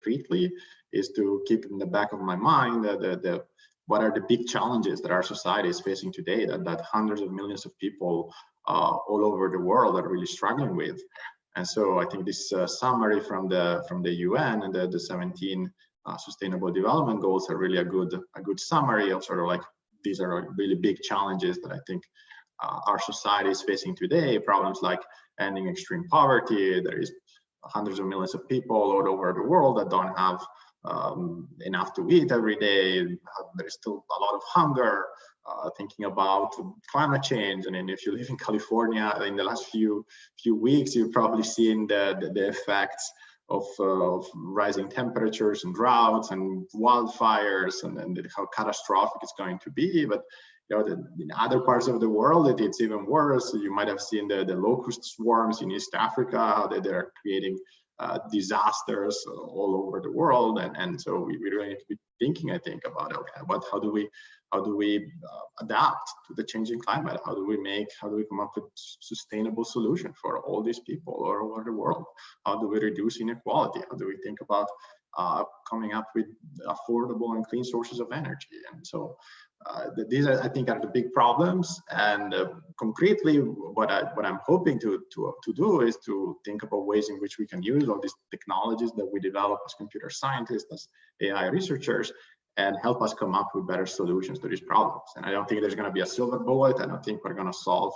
concretely is to keep in the back of my mind what are the big challenges that our society is facing today that hundreds of millions of people all over the world are really struggling with. And so I think this summary from the UN and the 17 Sustainable Development Goals are really a good summary of sort of like these are really big challenges that I think our society is facing today. Problems like ending extreme poverty. There is hundreds of millions of people all over the world that don't have enough to eat every day. There's still a lot of hunger. Thinking about climate change, and if you live in California, in the last few weeks, you've probably seen the effects of rising temperatures and droughts and wildfires, and how catastrophic it's going to be. But in other parts of the world, it's even worse. You might have seen the locust swarms in East Africa, how they're creating disasters all over the world, and so we really need to be thinking, I think, about how do we adapt to the changing climate? How do we come up with sustainable solution for all these people all over the world? How do we reduce inequality? How do we think about coming up with affordable and clean sources of energy? And so these are, I think, are the big problems. And concretely, what I'm hoping to do is to think about ways in which we can use all these technologies that we develop as computer scientists, as AI researchers, and help us come up with better solutions to these problems. And I don't think there's going to be a silver bullet. I don't think we're going to solve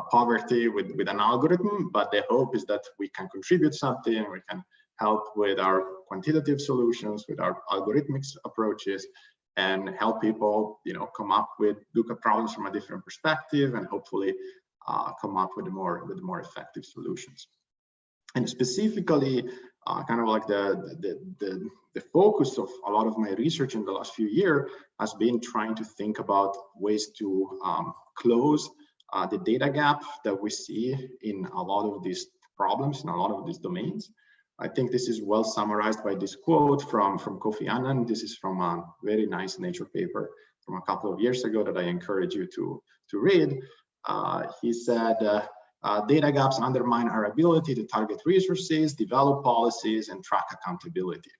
poverty with an algorithm, but the hope is that we can contribute something, we can help with our quantitative solutions, with our algorithmic approaches, and help people, come up with, look at problems from a different perspective, and hopefully come up with more effective solutions. And specifically, kind of like the focus of a lot of my research in the last few years has been trying to think about ways to close the data gap that we see in a lot of these problems, in a lot of these domains. I think this is well summarized by this quote from Kofi Annan. This is from a very nice Nature paper from a couple of years ago that I encourage you to read. He said, data gaps undermine our ability to target resources, develop policies, and track accountability.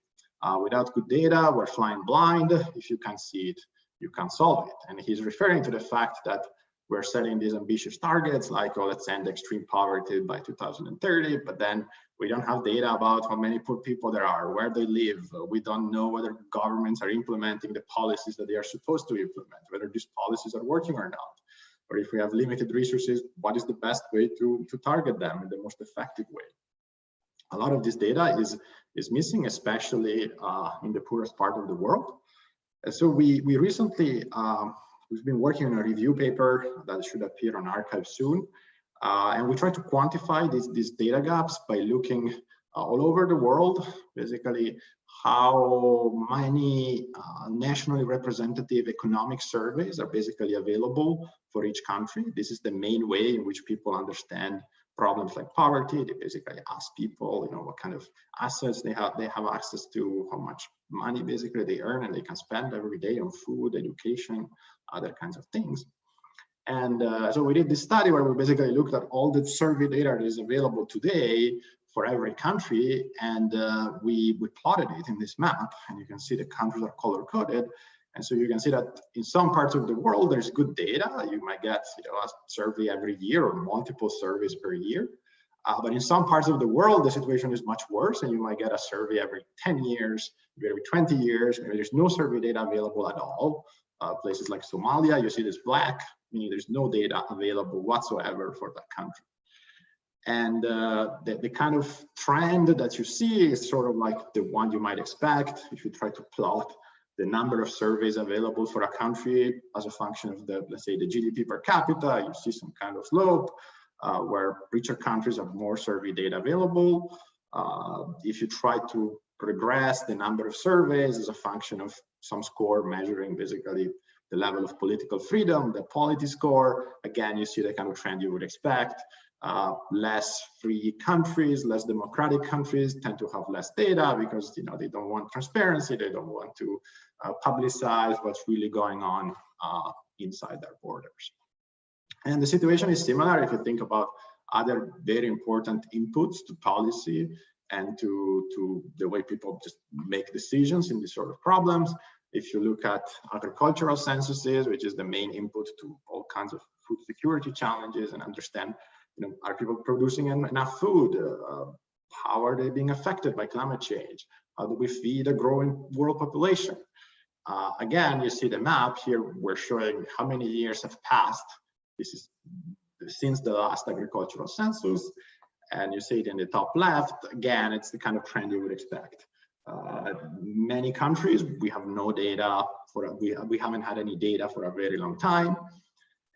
Without good data, we're flying blind. If you can't see it, you can't solve it. And he's referring to the fact that we're setting these ambitious targets like, oh, let's end extreme poverty by 2030, but then we don't have data about how many poor people there are, where they live. We don't know whether governments are implementing the policies that they are supposed to implement, whether these policies are working or not. Or if we have limited resources, what is the best way to target them in the most effective way? A lot of this data is missing, especially in the poorest part of the world. And so we recently, we've been working on a review paper that should appear on arXiv soon. And we try to quantify these data gaps by looking all over the world, basically how many nationally representative economic surveys are basically available for each country. This is the main way in which people understand problems like poverty. They basically ask people, what kind of assets they have access to, how much money basically they earn and they can spend every day on food, education, other kinds of things. And so we did this study where we basically looked at all the survey data that is available today for every country, and we plotted it in this map, and you can see the countries are color-coded. And so you can see that in some parts of the world, there's good data. You might get a survey every year or multiple surveys per year. But in some parts of the world, the situation is much worse, and you might get a survey every 10 years, maybe every 20 years. Maybe there's no survey data available at all. Places like Somalia, you see this black, meaning there's no data available whatsoever for that country. And the kind of trend that you see is sort of like the one you might expect if you try to plot the number of surveys available for a country as a function of let's say the GDP per capita. You see some kind of slope where richer countries have more survey data available. If you try to regress the number of surveys as a function of some score measuring basically the level of political freedom, the polity score, again, you see the kind of trend you would expect. Less free countries, less democratic countries tend to have less data because they don't want transparency, they don't want to publicize what's really going on inside their borders. And the situation is similar if you think about other very important inputs to policy and to the way people just make decisions in these sort of problems. If you look at agricultural censuses, which is the main input to all kinds of food security challenges, and understand, are people producing enough food? How are they being affected by climate change? How do we feed a growing world population? Again, you see the map here. We're showing how many years have passed. This is since the last agricultural census, and you see it in the top left. Again, it's the kind of trend you would expect. Many countries, we have no data for, we haven't had any data for a very long time.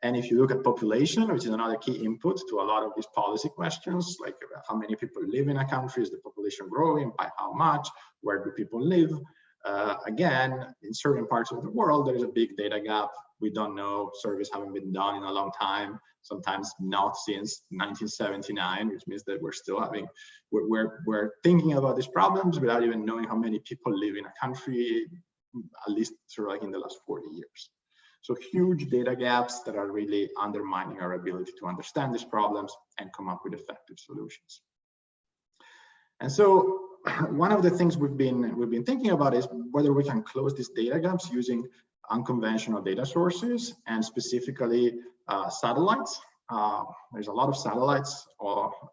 And if you look at population, which is another key input to a lot of these policy questions, like how many people live in a country, is the population growing, by how much, where do people live? Again, in certain parts of the world, there's a big data gap. We don't know, surveys haven't been done in a long time, sometimes not since 1979, which means that we're still having, we're thinking about these problems without even knowing how many people live in a country, at least sort of like in the last 40 years. So huge data gaps that are really undermining our ability to understand these problems and come up with effective solutions. And so one of the things we've been thinking about is whether we can close these data gaps using unconventional data sources, and specifically satellites. There's a lot of satellites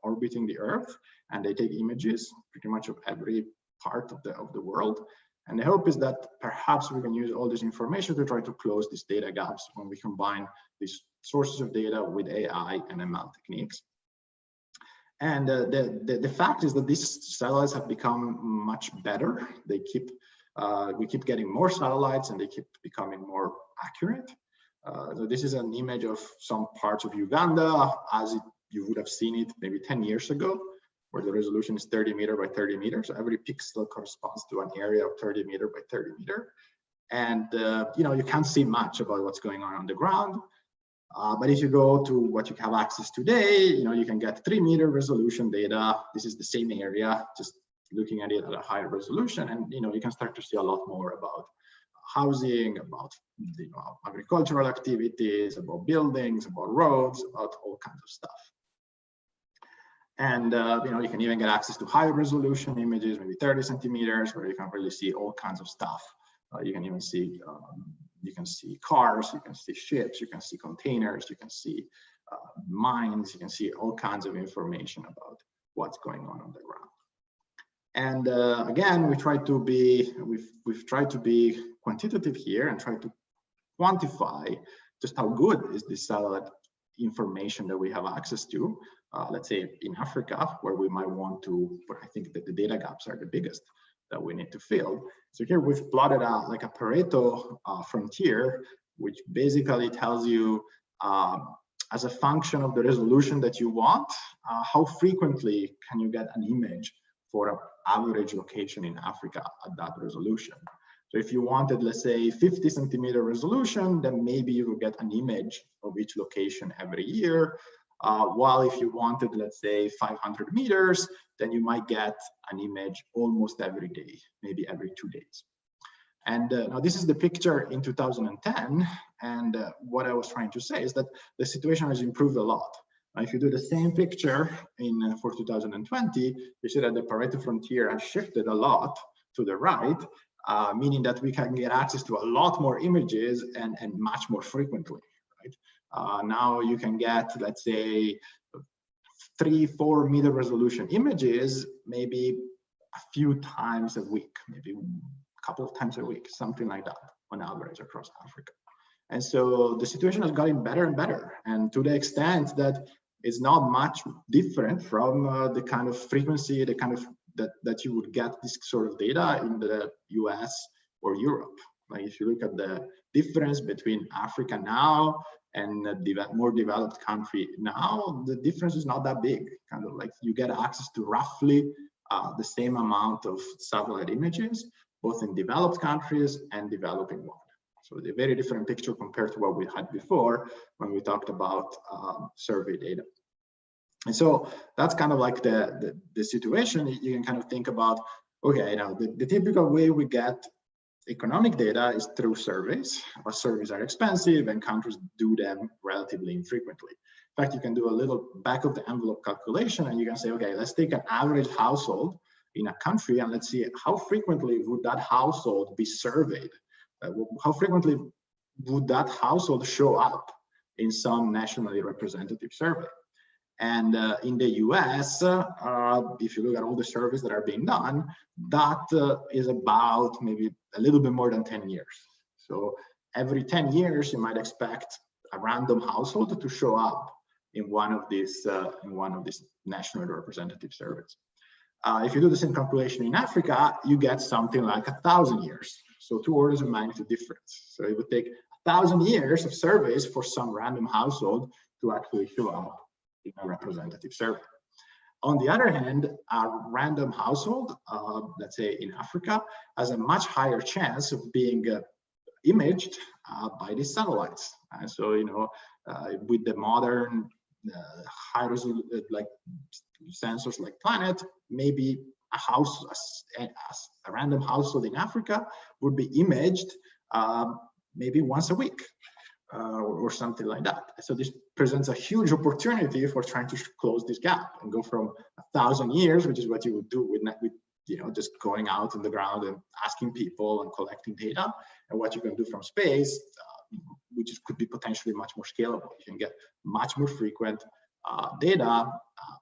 orbiting the Earth, and they take images pretty much of every part of the world. And the hope is that perhaps we can use all this information to try to close these data gaps when we combine these sources of data with AI and ML techniques. And the fact is that these satellites have become much better. They keep, we keep getting more satellites, and they keep becoming more accurate. So this is an image of some parts of Uganda as you would have seen it maybe 10 years ago, where the resolution is 30 meter by 30 meters. So every pixel corresponds to an area of 30 meter by 30 meter. And you can't see much about what's going on the ground. But if you go to what you have access today, you can get 3 meter resolution data. This is the same area, just looking at it at a higher resolution, and you can start to see a lot more about housing, about agricultural activities, about buildings, about roads, about all kinds of stuff. And you can even get access to higher resolution images, maybe 30 centimeters, where you can really see all kinds of stuff. You can even see cars, you can see ships, you can see containers, you can see mines, you can see all kinds of information about what's going on the ground. And again, we've tried to be quantitative here and try to quantify just how good is this satellite information that we have access to. Let's say in Africa, where we might want to, where I think that the data gaps are the biggest that we need to fill. So here we've plotted out like a Pareto frontier, which basically tells you as a function of the resolution that you want, how frequently can you get an image for an average location in Africa at that resolution. So if you wanted, let's say 50 centimeter resolution, then maybe you will get an image of each location every year. While if you wanted, let's say 500 meters, then you might get an image almost every day, maybe every 2 days. And now this is the picture in 2010. And what I was trying to say is that the situation has improved a lot. If you do the same picture for 2020, you see that the Pareto frontier has shifted a lot to the right, meaning that we can get access to a lot more images and much more frequently. Right? Now you can get, let's say, 3-4 meter resolution images, maybe a few times a week, maybe a couple of times a week, something like that on average across Africa. And so the situation has gotten better and better, and to the extent that it's not much different from the kind of frequency, the kind of that you would get this sort of data in the US or Europe. Like if you look at the difference between Africa now and a more developed country now, the difference is not that big. Kind of like you get access to roughly the same amount of satellite images, both in developed countries and developing world. So a very different picture compared to what we had before when we talked about survey data. And so that's kind of like the situation. You can kind of think about, okay, now the typical way we get economic data is through surveys. But surveys are expensive and countries do them relatively infrequently. In fact, you can do a little back of the envelope calculation and you can say, okay, let's take an average household in a country, and let's see how frequently would that household be surveyed. How frequently would that household show up in some nationally representative survey? And in the US, if you look at all the surveys that are being done, that is about maybe a little bit more than 10 years. So every 10 years, you might expect a random household to show up in one of these nationally representative surveys. If you do the same calculation in Africa, you get something like 1,000 years. So 2 orders of magnitude difference. So it would take 1,000 years of surveys for some random household to actually show up in a representative survey. On the other hand, a random household, let's say in Africa, has a much higher chance of being imaged by these satellites. And so, you know, with the modern high resolution like sensors like Planet, maybe a random household in Africa would be imaged maybe once a week. Or something like that. So this presents a huge opportunity for trying to close this gap and go from 1,000 years, which is what you would do with you know, just going out in the ground and asking people and collecting data, and what you can do from space, which could be potentially much more scalable. You can get much more frequent data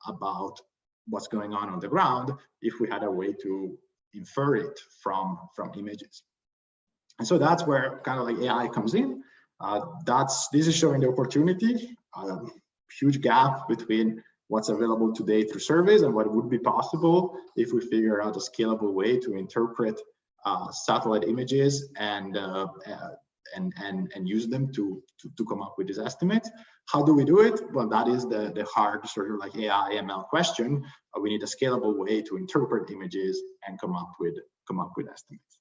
about what's going on the ground if we had a way to infer it from images. And so that's where kind of like AI comes in. This is showing the opportunity, huge gap between what's available today through surveys and what would be possible if we figure out a scalable way to interpret satellite images and use them to come up with these estimates. How do we do it? Well, that is the hard sort of like AI ML question. We need a scalable way to interpret images and come up with estimates.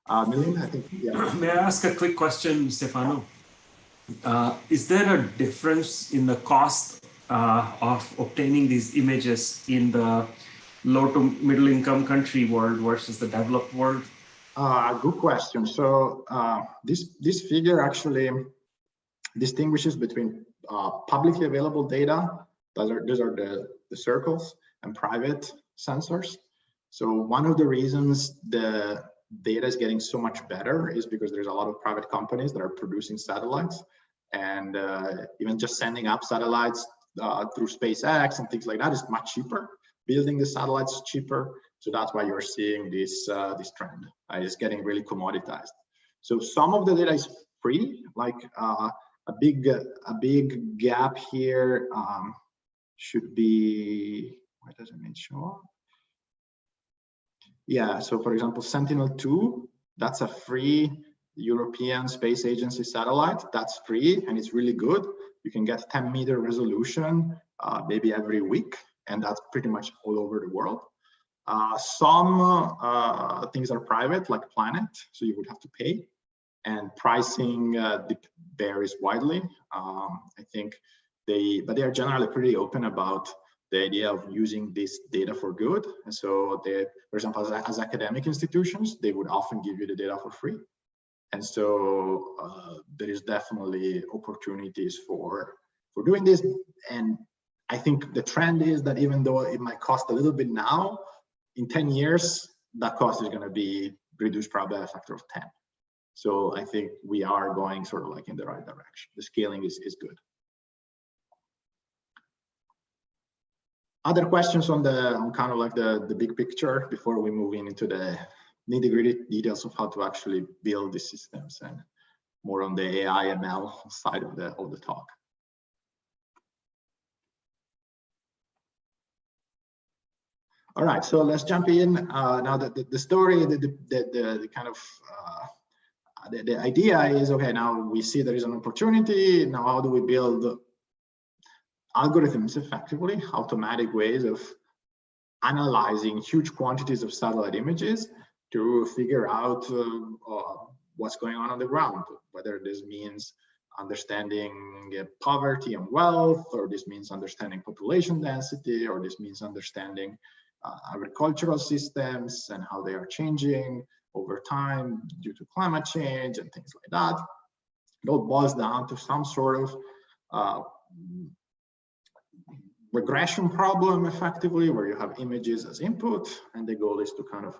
Milind, I think, yeah. May I ask a quick question, Stefano? Is there a difference in the cost of obtaining these images in the low to middle income country world versus the developed world? Good question. So this figure actually distinguishes between publicly available data, those are the circles, and private sensors. So one of the reasons the data is getting so much better is because there's a lot of private companies that are producing satellites, and even just sending up satellites through SpaceX and things like that is much cheaper. Building the satellites is cheaper, so that's why you're seeing this trend. It's getting really commoditized. So some of the data is free, like a big gap here should be, why doesn't it show up? Yeah, so for example, Sentinel-2, that's a free European Space Agency satellite. That's free and it's really good. You can get 10-meter resolution maybe every week, and that's pretty much all over the world. Some things are private, like Planet, so you would have to pay, and pricing varies widely. I think they are generally pretty open about the idea of using this data for good. And so they, for example, as academic institutions, they would often give you the data for free. And so there is definitely opportunities for doing this. And I think the trend is that even though it might cost a little bit now, in 10 years, that cost is going to be reduced probably by a factor of 10. So I think we are going sort of like in the right direction. The scaling is good. Other questions on kind of like the big picture before we move into the nitty-gritty details of how to actually build these systems and more on the AI ML side of the talk. All right, so let's jump in. Now the story, the kind of the idea is, okay, now we see there is an opportunity. Now how do we build algorithms effectively, automatic ways of analyzing huge quantities of satellite images to figure out what's going on the ground, whether this means understanding poverty and wealth, or this means understanding population density, or this means understanding agricultural systems and how they are changing over time due to climate change and things like that. It all boils down to some sort of regression problem effectively, where you have images as input, and the goal is to kind of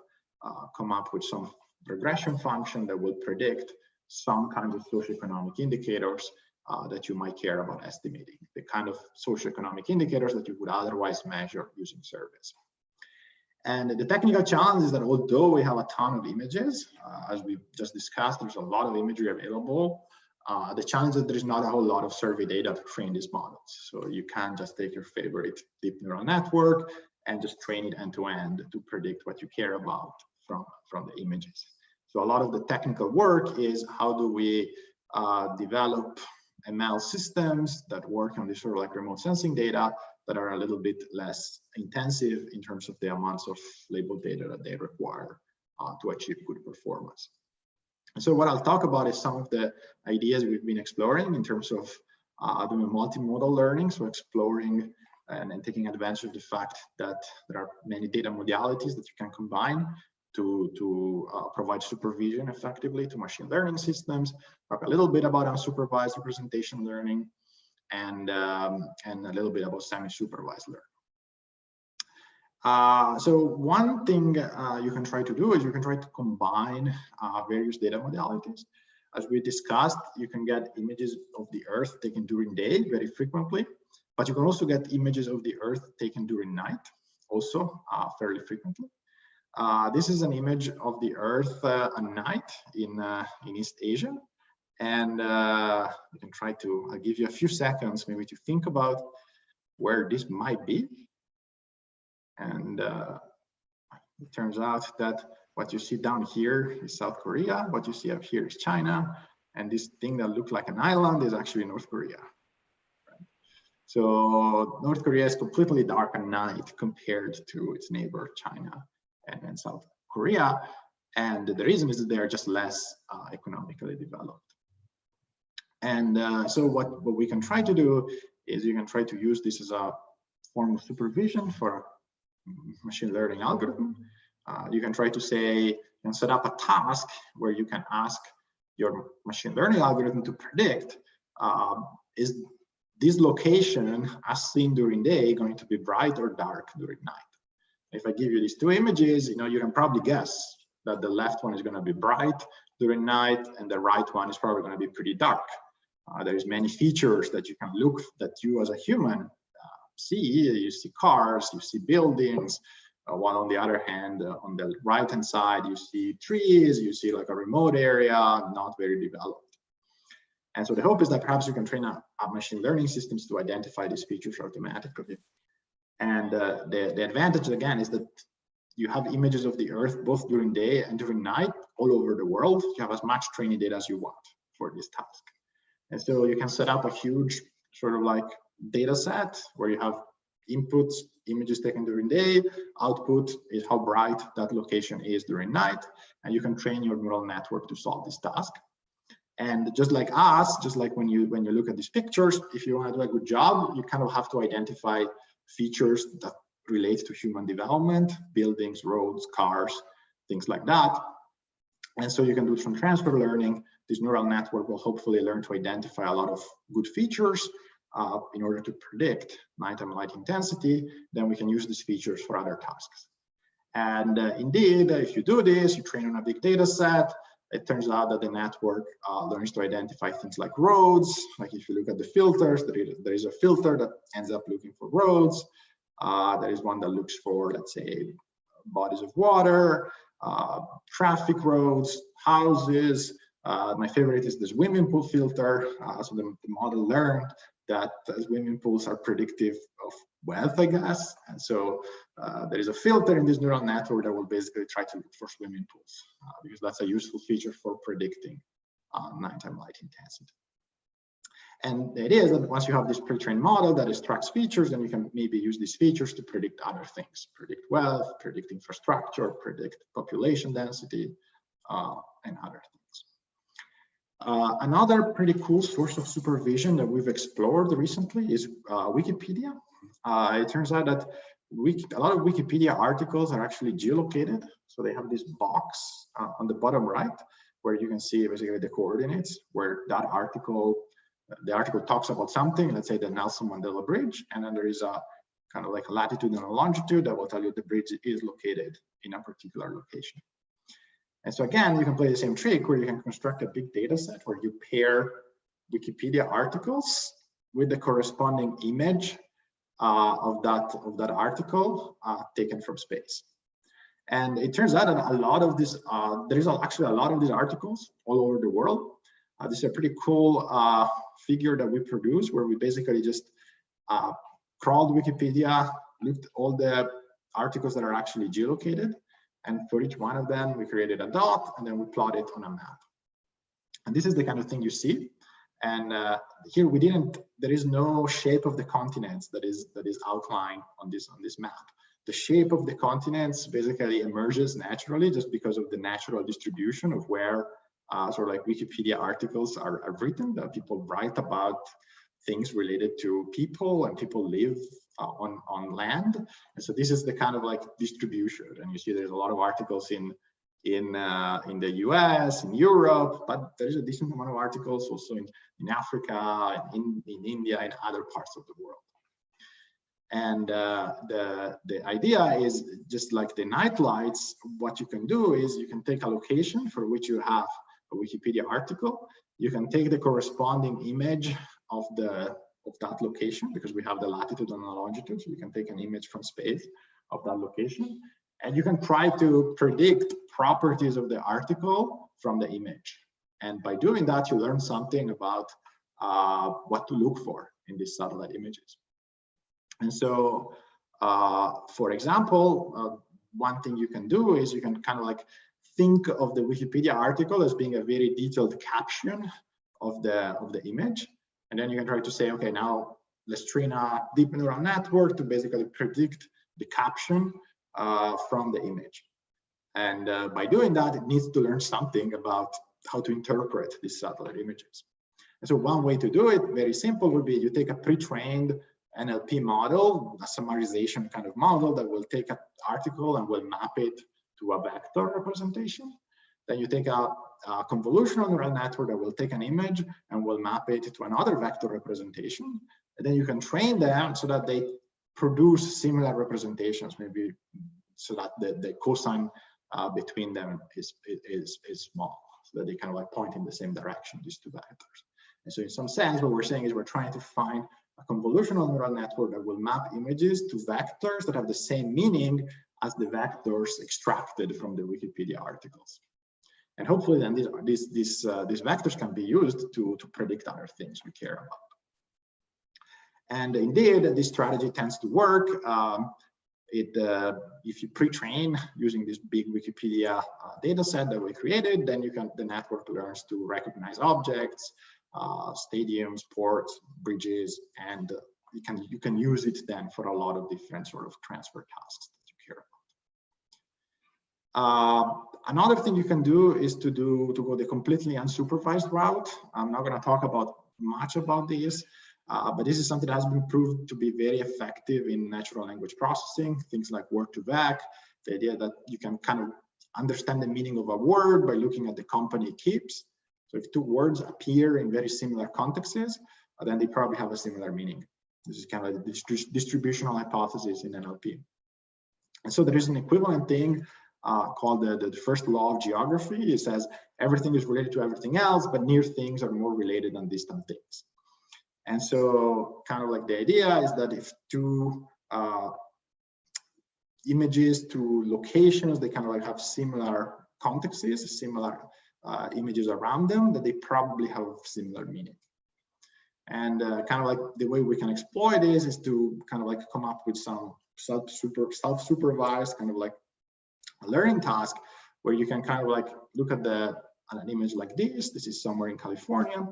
come up with some regression function that will predict some kinds of socioeconomic indicators that you might care about estimating, the kind of socioeconomic indicators that you would otherwise measure using surveys. And the technical challenge is that although we have a ton of images, as we just discussed, there's a lot of imagery available. The challenge is that there's not a whole lot of survey data to train these models. So you can't just take your favorite deep neural network and just train it end to end to predict what you care about from the images. So a lot of the technical work is how do we develop ML systems that work on this sort of like remote sensing data that are a little bit less intensive in terms of the amounts of labeled data that they require to achieve good performance. So what I'll talk about is some of the ideas we've been exploring in terms of doing multimodal learning, so exploring and taking advantage of the fact that there are many data modalities that you can combine to provide supervision effectively to machine learning systems. Talk a little bit about unsupervised representation learning, and a little bit about semi-supervised learning. So one thing you can try to do is you can try to combine various data modalities. As we discussed, you can get images of the Earth taken during day very frequently, but you can also get images of the Earth taken during night also fairly frequently. This is an image of the Earth at night in East Asia. And you can try to, I'll give you a few seconds maybe to think about where this might be. And it turns out that what you see down here is South Korea, what you see up here is China, and this thing that looked like an island is actually North Korea. Right? So North Korea is completely dark at night compared to its neighbor China and South Korea, and the reason is that they are just less economically developed. And so what we can try to do is you can try to use this as a form of supervision for machine learning algorithm. You can try to say, you can set up a task where you can ask your machine learning algorithm to predict, is this location as seen during day going to be bright or dark during night? If I give you these two images, you can probably guess that the left one is going to be bright during night and the right one is probably going to be pretty dark. There's many features that you can look that you as a human see. You see cars, you see buildings, while on the other hand, on the right hand side, you see trees, you see like a remote area, not very developed. And so the hope is that perhaps you can train up machine learning systems to identify these features automatically. And the advantage again is that you have images of the Earth both during day and during night all over the world. You have as much training data as you want for this task. And so you can set up a huge sort of like data set where you have inputs, images taken during day, output is how bright that location is during night, and you can train your neural network to solve this task. And just like us, just like when you look at these pictures, if you want to do a good job, you kind of have to identify features that relate to human development, buildings, roads, cars, things like that. And so you can do some transfer learning. This neural network will hopefully learn to identify a lot of good features in order to predict nighttime light intensity. Then we can use these features for other tasks. And indeed, if you do this, you train on a big data set, it turns out that the network learns to identify things like roads. Like if you look at the filters, there is a filter that ends up looking for roads. There is one that looks for, let's say, bodies of water, traffic roads, houses. My favorite is the swimming pool filter. So the model learned that swimming pools are predictive of wealth, I guess. And so there is a filter in this neural network that will basically try to look for swimming pools because that's a useful feature for predicting nighttime light intensity. And the idea is that once you have this pre-trained model that extracts features, then you can maybe use these features to predict other things, predict wealth, predict infrastructure, predict population density, and other things. Another pretty cool source of supervision that we've explored recently is Wikipedia. It turns out that a lot of Wikipedia articles are actually geolocated. So they have this box on the bottom right where you can see basically the coordinates where that article, the article talks about something, let's say the Nelson Mandela Bridge, and then there is a kind of like a latitude and a longitude that will tell you the bridge is located in a particular location. And so again, you can play the same trick where you can construct a big data set where you pair Wikipedia articles with the corresponding image of that article taken from space. And it turns out that a lot of this, there is actually a lot of these articles all over the world. This is a pretty cool figure that we produce where we basically just crawled Wikipedia, looked at all the articles that are actually geolocated, and for each one of them, we created a dot, and then we plot it on a map. And this is the kind of thing you see. And here there is no shape of the continents that is outlined on this map. The shape of the continents basically emerges naturally just because of the natural distribution of where sort of like Wikipedia articles are written, that people write about things related to people, and people live on land. And so this is the kind of like distribution. And you see there's a lot of articles in the US, in Europe, but there's a decent amount of articles also in Africa, in India, and other parts of the world. And the idea is just like the night lights, what you can do is you can take a location for which you have a Wikipedia article. You can take the corresponding image of that location, because we have the latitude and the longitude. So you can take an image from space of that location, and you can try to predict properties of the article from the image. And by doing that, you learn something about what to look for in these satellite images. And so, for example, one thing you can do is you can kind of like think of the Wikipedia article as being a very detailed caption of the image. And then you can try to say, okay, now let's train a deep neural network to basically predict the caption from the image. And by doing that, it needs to learn something about how to interpret these satellite images. And so one way to do it, very simple, would be you take a pre-trained NLP model, a summarization kind of model that will take an article and will map it to a vector representation. Then you take a convolutional neural network that will take an image and will map it to another vector representation. And then you can train them so that they produce similar representations, maybe so that the cosine between them is small, so that they kind of like point in the same direction, these two vectors. And so in some sense, what we're saying is we're trying to find a convolutional neural network that will map images to vectors that have the same meaning as the vectors extracted from the Wikipedia articles. And hopefully then these vectors can be used to predict other things we care about. And indeed, this strategy tends to work. If you pre-train using this big Wikipedia data set that we created, then the network learns to recognize objects, stadiums, ports, bridges, and you can use it then for a lot of different sort of transfer tasks that you care about. Another thing you can do is to go the completely unsupervised route. I'm not going to talk much about this, but this is something that has been proved to be very effective in natural language processing, things like word2vec, the idea that you can kind of understand the meaning of a word by looking at the company it keeps. So if two words appear in very similar contexts, then they probably have a similar meaning. This is kind of the distributional hypothesis in NLP. And so there is an equivalent thing called the first law of geography. It says everything is related to everything else, but near things are more related than distant things. And so kind of like the idea is that if two images to locations, they kind of like have similar contexts, similar images around them, that they probably have similar meaning. And kind of like the way we can exploit this is to kind of like come up with some self-supervised kind of like a learning task where you can kind of like look at an image like this. This is somewhere in California,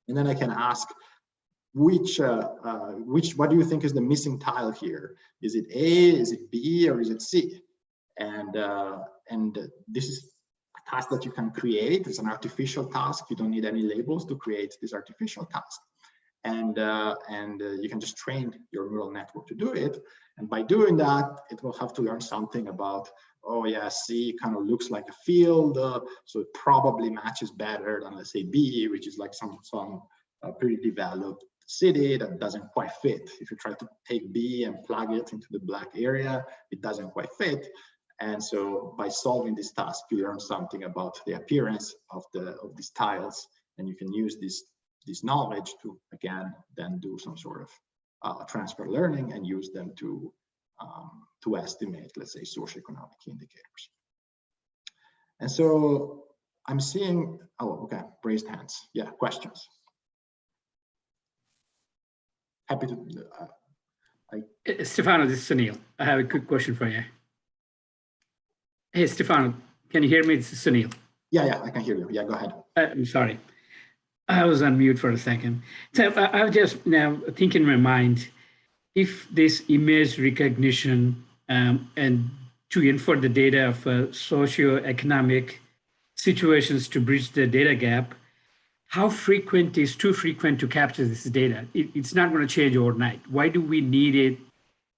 and then I can ask what do you think is the missing tile here? Is it A, is it B, or is it C? And this is a task that you can create. It's an artificial task. You don't need any labels to create this artificial task. And you can just train your neural network to do it. And by doing that, it will have to learn something about, oh yeah, C kind of looks like a field, so it probably matches better than, let's say, B, which is like some pretty developed city that doesn't quite fit. If you try to take B and plug it into the black area, it doesn't quite fit. And so by solving this task, you learn something about the appearance of these tiles, and you can use this knowledge to, again, then do some sort of transfer learning and use them to estimate, let's say, socio-economic indicators. And so I'm seeing, oh, okay, raised hands. Yeah, questions. Happy to. Stefano, this is Sunil. I have a quick question for you. Hey, Stefano, can you hear me? This is Sunil. Yeah, I can hear you. Yeah, go ahead. I'm sorry. I was on mute for a second. So I was just now thinking in my mind, if this image recognition and to infer the data of socio-economic situations to bridge the data gap, how frequent is too frequent to capture this data? It's not going to change overnight. Why do we need it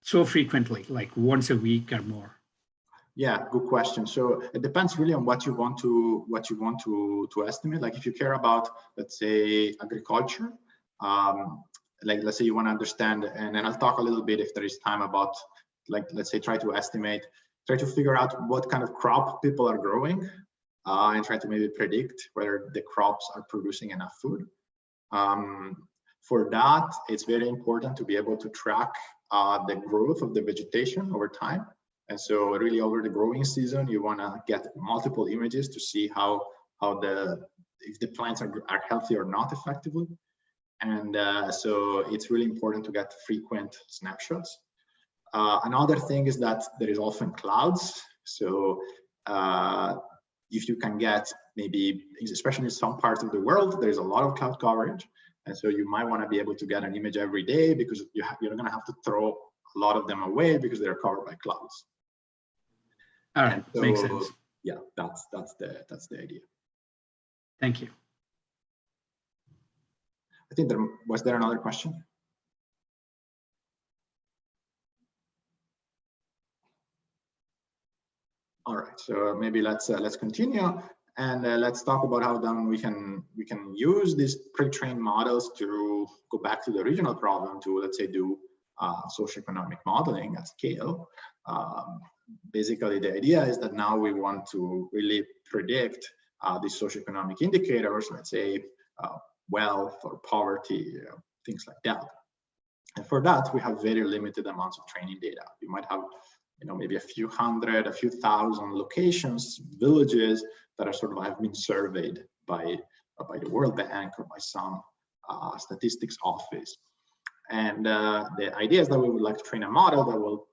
so frequently, like once a week or more? Yeah, good question. So it depends really on what you want to estimate. Like if you care about, let's say, agriculture, like let's say you want to understand, and then I'll talk a little bit if there is time about, like, let's say, try to figure out what kind of crop people are growing, and try to maybe predict whether the crops are producing enough food. For that, it's very important to be able to track the growth of the vegetation over time. And so really over the growing season, you want to get multiple images to see if the plants are healthy or not effectively. And so it's really important to get frequent snapshots. Another thing is that there is often clouds. So if you can get, maybe, especially in some parts of the world, there's a lot of cloud coverage. And so you might want to be able to get an image every day, because you're going to have to throw a lot of them away because they're covered by clouds. All right, so, makes sense. Yeah, that's the idea. Thank you. I think was there another question? All right, so maybe let's continue, and let's talk about how then we can use these pre-trained models to go back to the original problem to, let's say, do socioeconomic modeling at scale. Basically, the idea is that now we want to really predict these socioeconomic indicators, let's say wealth or poverty, things like that. And for that, we have very limited amounts of training data. You might have, maybe a few hundred, a few thousand locations, villages that are sort of have been surveyed by the World Bank or by some statistics office. And the idea is that we would like to train a model that will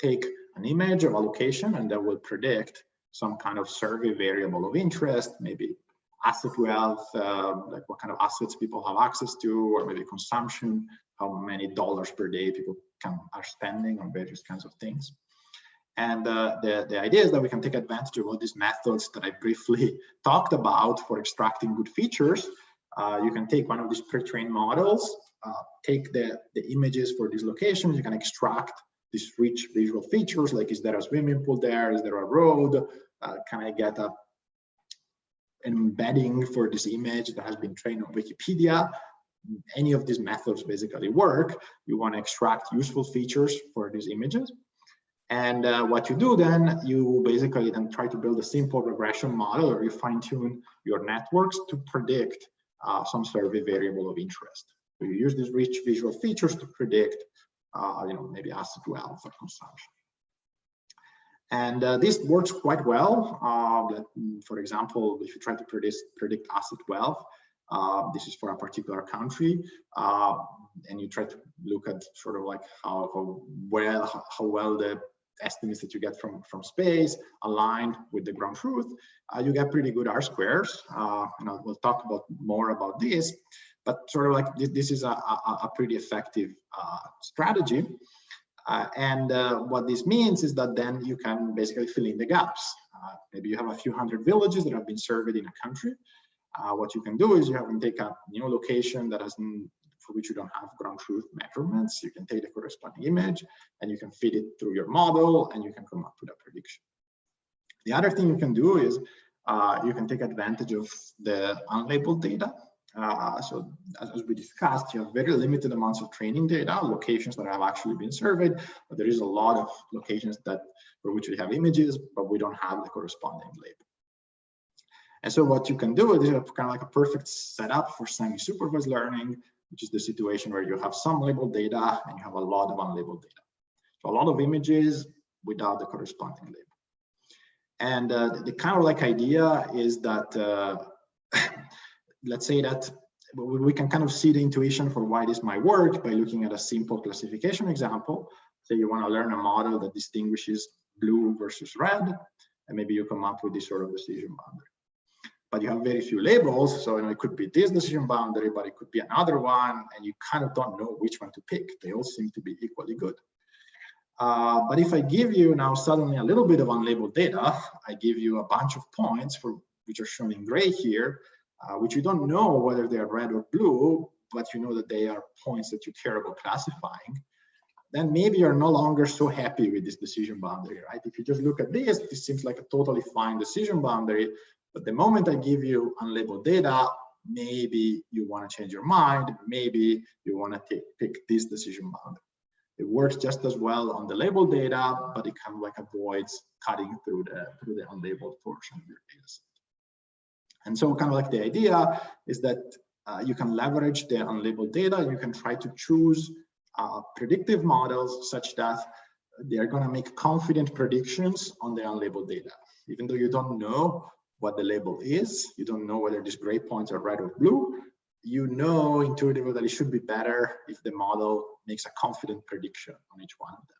take an image of a location and that will predict some kind of survey variable of interest, maybe asset wealth, like what kind of assets people have access to, or maybe consumption, how many dollars per day people are spending on various kinds of things. And the idea is that we can take advantage of all these methods that I briefly talked about for extracting good features. You can take one of these pre-trained models, take the images for these locations, you can extract these rich visual features, like is there a swimming pool there, is there a road, can I get an embedding for this image that has been trained on Wikipedia. Any of these methods basically work. You want to extract useful features for these images. And what you do then, you basically then try to build a simple regression model, or you fine tune your networks to predict some survey variable of interest. So you use these rich visual features to predict maybe asset wealth or consumption. And this works quite well. For example, if you try to predict asset wealth, this is for a particular country, and you try to look at sort of like how well the estimates that you get from space aligned with the ground truth, you get pretty good R-squares. We'll talk more about this, but sort of like this is a pretty effective strategy. And what this means is that then you can basically fill in the gaps. Maybe you have a few hundred villages that have been surveyed in a country. What you can do is you have to take a new location that for which you don't have ground truth measurements. You can take the corresponding image and you can feed it through your model and you can come up with a prediction. The other thing you can do is you can take advantage of the unlabeled data. So as we discussed, you have very limited amounts of training data, locations that have actually been surveyed, but there is a lot of locations that for which we have images, but we don't have the corresponding label. And so what you can do is kind of like a perfect setup for semi-supervised learning, which is the situation where you have some labeled data and you have a lot of unlabeled data. So a lot of images without the corresponding label. And the kind of like idea is that, let's say that we can kind of see the intuition for why this might work by looking at a simple classification example. Say you want to learn a model that distinguishes blue versus red, and maybe you come up with this sort of decision boundary. But you have very few labels, so it could be this decision boundary, but it could be another one, and you kind of don't know which one to pick. They all seem to be equally good. But if I give you now suddenly a little bit of unlabeled data, I give you a bunch of points which are shown in gray here, which you don't know whether they are red or blue, but you know that they are points that you care about classifying, then maybe you're no longer so happy with this decision boundary, right? If you just look at this seems like a totally fine decision boundary, but the moment I give you unlabeled data, maybe you want to change your mind, maybe you want to pick this decision boundary. It works just as well on the labeled data, but it kind of like avoids cutting through the unlabeled portion of your data set. And so kind of like the idea is that you can leverage the unlabeled data. You can try to choose predictive models such that they are going to make confident predictions on the unlabeled data. Even though you don't know what the label is, you don't know whether these gray points are red or blue, you know intuitively that it should be better if the model makes a confident prediction on each one of them.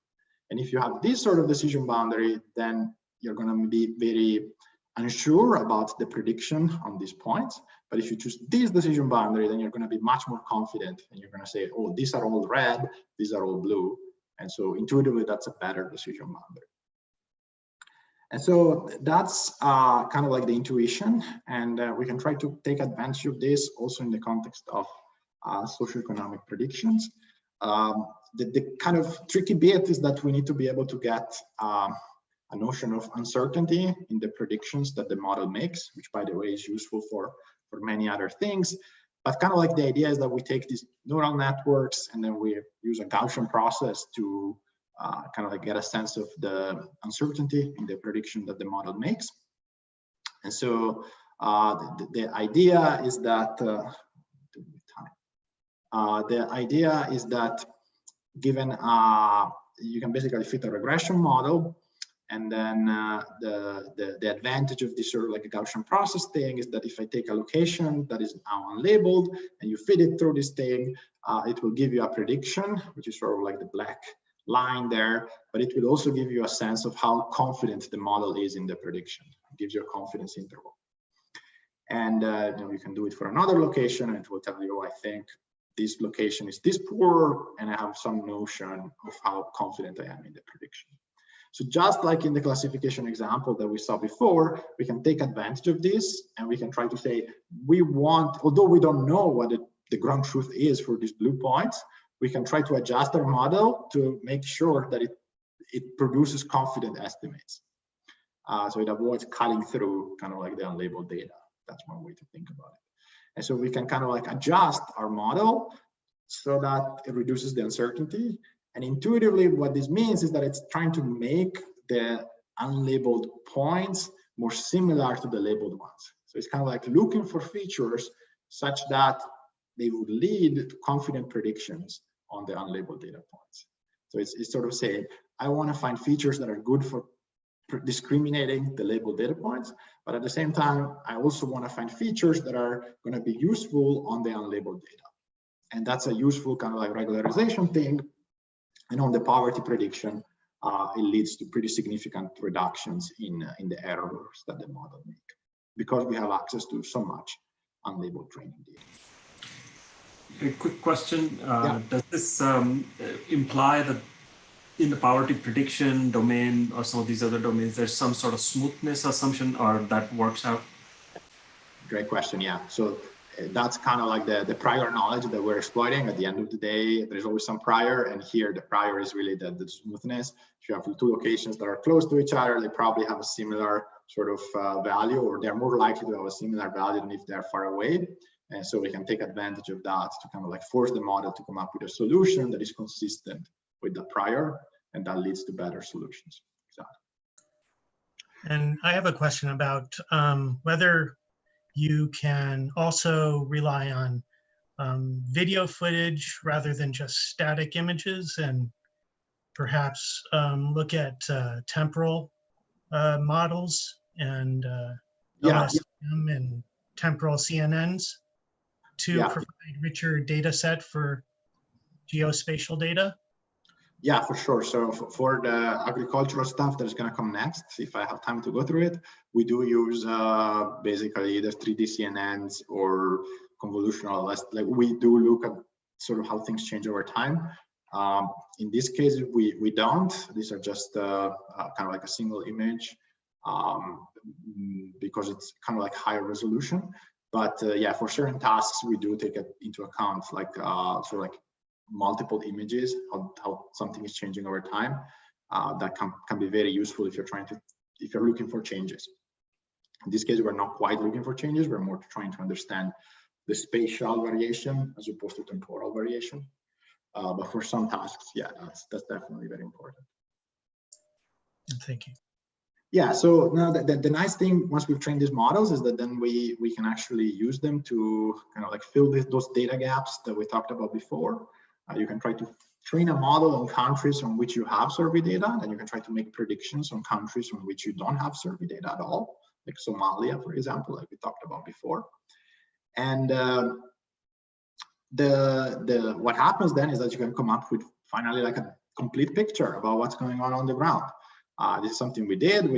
And if you have this sort of decision boundary, then you're going to be very unsure about the prediction on these points. But if you choose this decision boundary, then you're going to be much more confident, and you're going to say, oh, these are all red, these are all blue. And so intuitively, that's a better decision boundary. And so that's kind of like the intuition, and we can try to take advantage of this also in the context of socioeconomic predictions. The kind of tricky bit is that we need to be able to get a notion of uncertainty in the predictions that the model makes, which by the way is useful for many other things. But kind of like the idea is that we take these neural networks and then we use a Gaussian process to kind of like get a sense of the uncertainty in the prediction that the model makes. And so the idea is that given you can basically fit a regression model, and then the advantage of this sort of like a Gaussian process thing is that if I take a location that is now unlabeled and you feed it through this thing, it will give you a prediction, which is sort of like the black line there, but it will also give you a sense of how confident the model is in the prediction. It gives you a confidence interval. And you can do it for another location, and it will tell you, I think this location is this poor, and I have some notion of how confident I am in the prediction. So just like in the classification example that we saw before, we can take advantage of this, and we can try to say, we want, although we don't know what the ground truth is for these blue points, we can try to adjust our model to make sure that it produces confident estimates. So it avoids cutting through kind of like the unlabeled data. That's one way to think about it. And so we can kind of like adjust our model so that it reduces the uncertainty. And intuitively, what this means is that it's trying to make the unlabeled points more similar to the labeled ones. So it's kind of like looking for features such that they would lead to confident predictions on the unlabeled data points. So it's sort of saying, I want to find features that are good for discriminating the labeled data points, but at the same time, I also want to find features that are going to be useful on the unlabeled data. And that's a useful kind of like regularization thing. And on the poverty prediction, it leads to pretty significant reductions in the errors that the model make, because we have access to so much unlabeled training data. A quick question, does this imply that in the poverty prediction domain or some of these other domains, there's some sort of smoothness assumption, or that works out? Great question, yeah. So that's kind of like the prior knowledge that we're exploiting. At the end of the day, there's always some prior, and here the prior is really the smoothness. If you have two locations that are close to each other, they probably have a similar sort of value, or they're more likely to have a similar value than if they're far away. And so we can take advantage of that to kind of like force the model to come up with a solution that is consistent with the prior, and that leads to better solutions. Exactly. And I have a question about whether you can also rely on video footage rather than just static images, and perhaps look at temporal models and OSM and temporal CNNs to provide richer data set for geospatial data? Yeah, for sure. So for the agricultural stuff that is going to come next, if I have time to go through it, we do use basically either 3D CNNs or convolutional. Like we do look at sort of how things change over time. In this case, we don't. These are just kind of like a single image because it's kind of like higher resolution. But yeah, for certain tasks, we do take it into account, like sort of like multiple images, how something is changing over time. That can be very useful if you're looking for changes. In this case, we're not quite looking for changes. We're more trying to understand the spatial variation as opposed to temporal variation. But for some tasks, yeah, that's definitely very important. Thank you. Yeah, so now the nice thing once we've trained these models is that then we can actually use them to kind of like fill those data gaps that we talked about before. You can try to train a model on countries on which you have survey data, and you can try to make predictions on countries on which you don't have survey data at all, like Somalia, for example, like we talked about before. And what happens then is that you can come up with finally like a complete picture about what's going on the ground. This is something we did.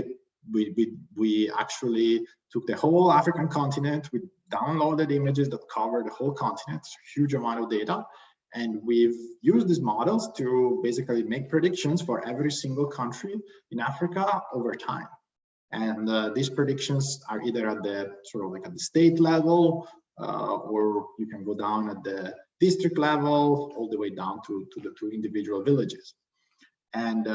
We actually took the whole African continent. We downloaded images that cover the whole continent, it's a huge amount of data. And we've used these models to basically make predictions for every single country in Africa over time. And these predictions are either at the sort of like at the state level, or you can go down at the district level, all the way down to the two individual villages. And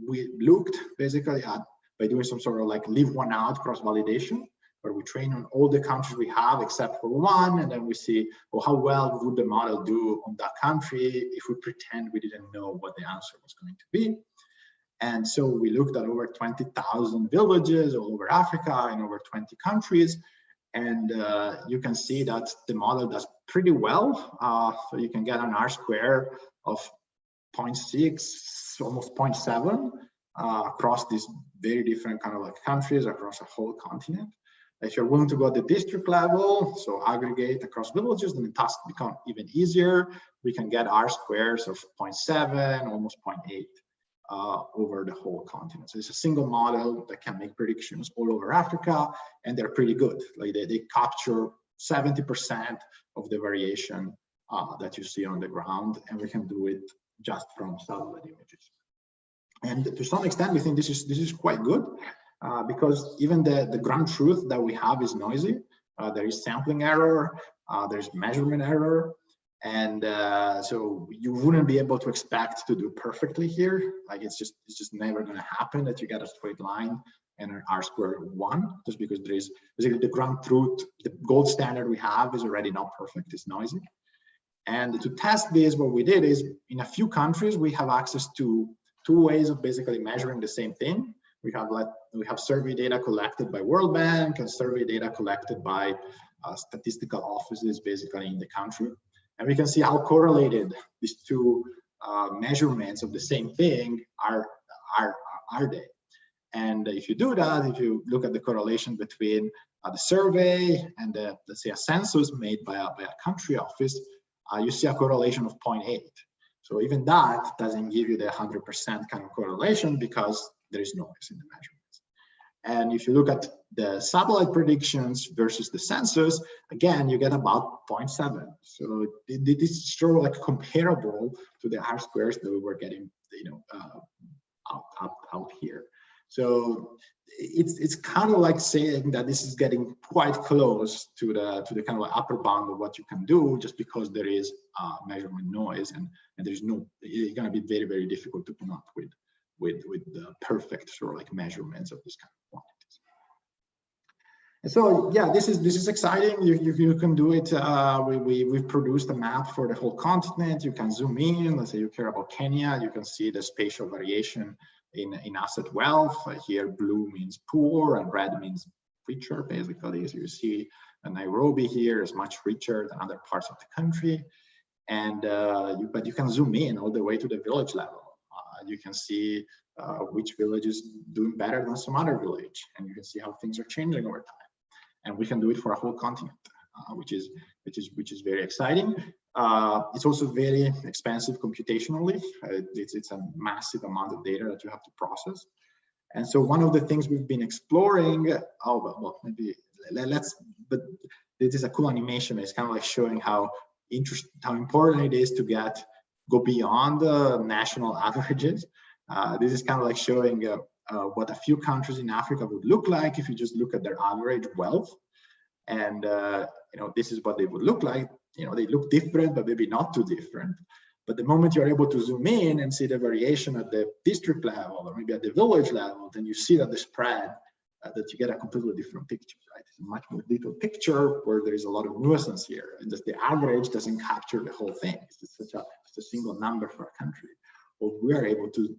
we looked basically at, by doing some sort of like leave one out cross-validation, where we train on all the countries we have except for one, and then we see, well, how well would the model do on that country if we pretend we didn't know what the answer was going to be. And so we looked at over 20,000 villages all over Africa in over 20 countries. And you can see that the model does pretty well. So you can get an R-square of 0.6, almost 0.7 across these very different kind of like countries across a whole continent. If you're willing to go at the district level, so aggregate across villages, then the tasks become even easier. We can get R-squares of 0.7, almost 0.8 over the whole continent. So it's a single model that can make predictions all over Africa, and they're pretty good. Like they capture 70% of the variation that you see on the ground, and we can do it just from satellite images. And to some extent, we think this is quite good. Because even the ground truth that we have is noisy. There is sampling error, there's measurement error, and so you wouldn't be able to expect to do perfectly here. Like it's just never going to happen that you get a straight line and an R-square 1, just because there is basically the ground truth, the gold standard we have is already not perfect, it's noisy. And to test this, what we did is in a few countries we have access to 2 ways of basically measuring the same thing. We have survey data collected by World Bank and survey data collected by statistical offices basically in the country. And we can see how correlated these 2 measurements of the same thing are they. And if you do that, if you look at the correlation between the survey and let's say a census made by a country office, you see a correlation of 0.8. So even that doesn't give you the 100% kind of correlation because there is noise in the measurements. And if you look at the satellite predictions versus the census, again, you get about 0.7. So it is sort of like comparable to the R-squares that we were getting, out here. So it's kind of like saying that this is getting quite close to the kind of like upper bound of what you can do, just because there is measurement noise, and there's no, it's going to be very, very difficult to come up with the perfect sort of like measurements of this kind of quantities. So yeah, this is exciting. You can do it. We've produced a map for the whole continent. You can zoom in. Let's say you care about Kenya. You can see the spatial variation in asset wealth. Here, blue means poor and red means richer, basically. So you see Nairobi here is much richer than other parts of the country. And but you can zoom in all the way to the village level. You can see which village is doing better than some other village, and you can see how things are changing over time. And we can do it for a whole continent, which is very exciting. It's also very expensive computationally. It's a massive amount of data that you have to process. And so one of the things we've been exploring, maybe but this is a cool animation. It's kind of like showing how important it is to go beyond the national averages. This is kind of like showing what a few countries in Africa would look like if you just look at their average wealth. And this is what they would look like. They look different, but maybe not too different. But the moment you're able to zoom in and see the variation at the district level or maybe at the village level, then you see that the spread, that you get a completely different picture, right? It's a much more detailed picture where there is a lot of nuisance here. And just the average doesn't capture the whole thing. It's just a single number for a country. Well, we are able to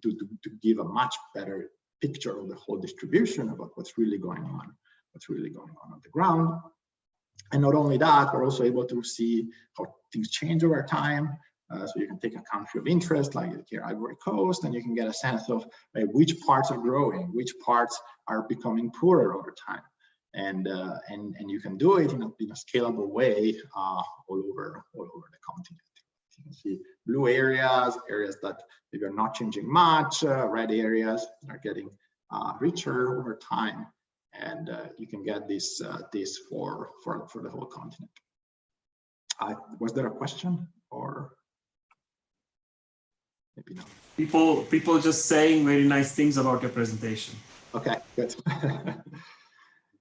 give a much better picture of the whole distribution about what's really going on the ground. And not only that, we're also able to see how things change over time. So you can take a country of interest, like here, Ivory Coast, and you can get a sense of which parts are growing, which parts are becoming poorer over time. And you can do it in a scalable way all over the continent. You can see blue areas that maybe are not changing much, red areas that are getting richer over time, and you can get this for the whole continent. Was there a question or maybe not? People just saying very nice things about your presentation. Okay, good.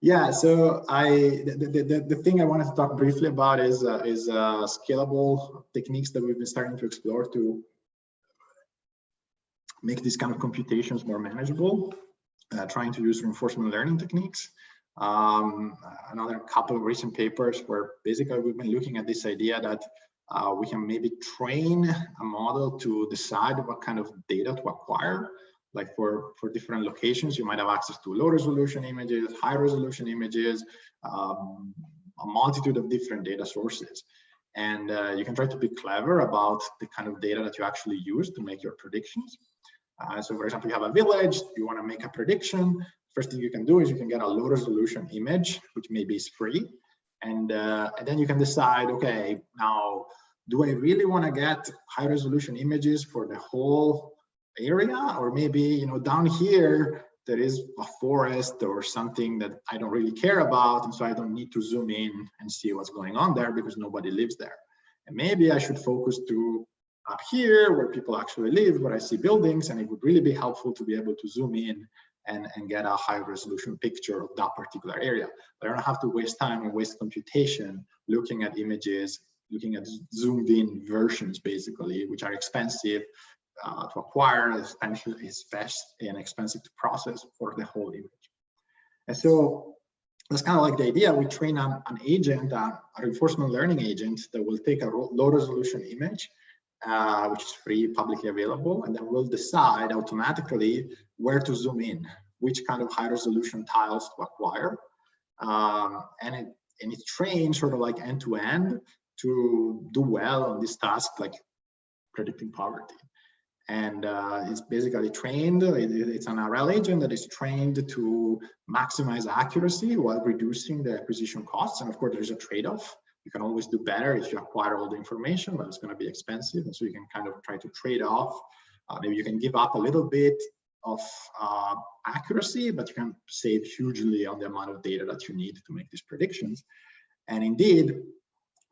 Yeah, so the thing I wanted to talk briefly about is scalable techniques that we've been starting to explore to make these kind of computations more manageable, trying to use reinforcement learning techniques. Another couple of recent papers where basically we've been looking at this idea that we can maybe train a model to decide what kind of data to acquire. Like for different locations, you might have access to low resolution images, high resolution images, a multitude of different data sources. And you can try to be clever about the kind of data that you actually use to make your predictions. So for example, you have a village, you want to make a prediction. First thing you can do is you can get a low resolution image, which maybe is free. And then you can decide, okay, now, do I really want to get high resolution images for the whole area? Or maybe, down here, there is a forest or something that I don't really care about. And so I don't need to zoom in and see what's going on there because nobody lives there. And maybe I should focus to up here where people actually live, where I see buildings, and it would really be helpful to be able to zoom in and get a high resolution picture of that particular area. But I don't have to waste time and waste computation looking at images, looking at zoomed in versions, basically, which are expensive to acquire, especially and expensive to process for the whole image. And so that's kind of like the idea. We train an agent, a reinforcement learning agent that will take a low resolution image, which is free, publicly available, and then we'll decide automatically where to zoom in, which kind of high resolution tiles to acquire. And it's trained sort of like end to end to do well on this task, like predicting poverty. And it's basically trained, it's an RL agent that is trained to maximize accuracy while reducing the acquisition costs. And of course, there's a trade-off. You can always do better if you acquire all the information, but it's going to be expensive. And so you can kind of try to trade off. Maybe you can give up a little bit of accuracy, but you can save hugely on the amount of data that you need to make these predictions. And indeed,